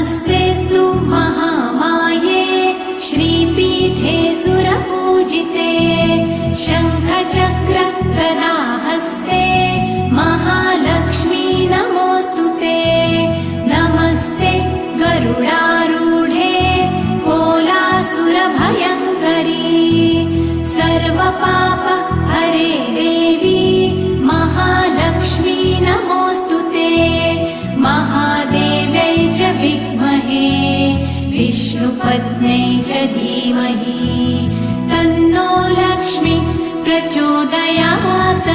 नमस्तेऽस्तु महामाये श्रीपीठे सुरपूजिते शङ्खचक्र गदाहस्ते महालक्ष्मी नमोऽस्तु ते। नमस्ते गरुडारूढे कोलासुरभयङ्करी सर्वपाप हरे देवी महालक्ष्मी नमोऽस्तु ते। महादेव्यै च विद्महे विष्णुपत्न्यै च धीमहि तन्नो लक्ष्मी प्रचोदयात्।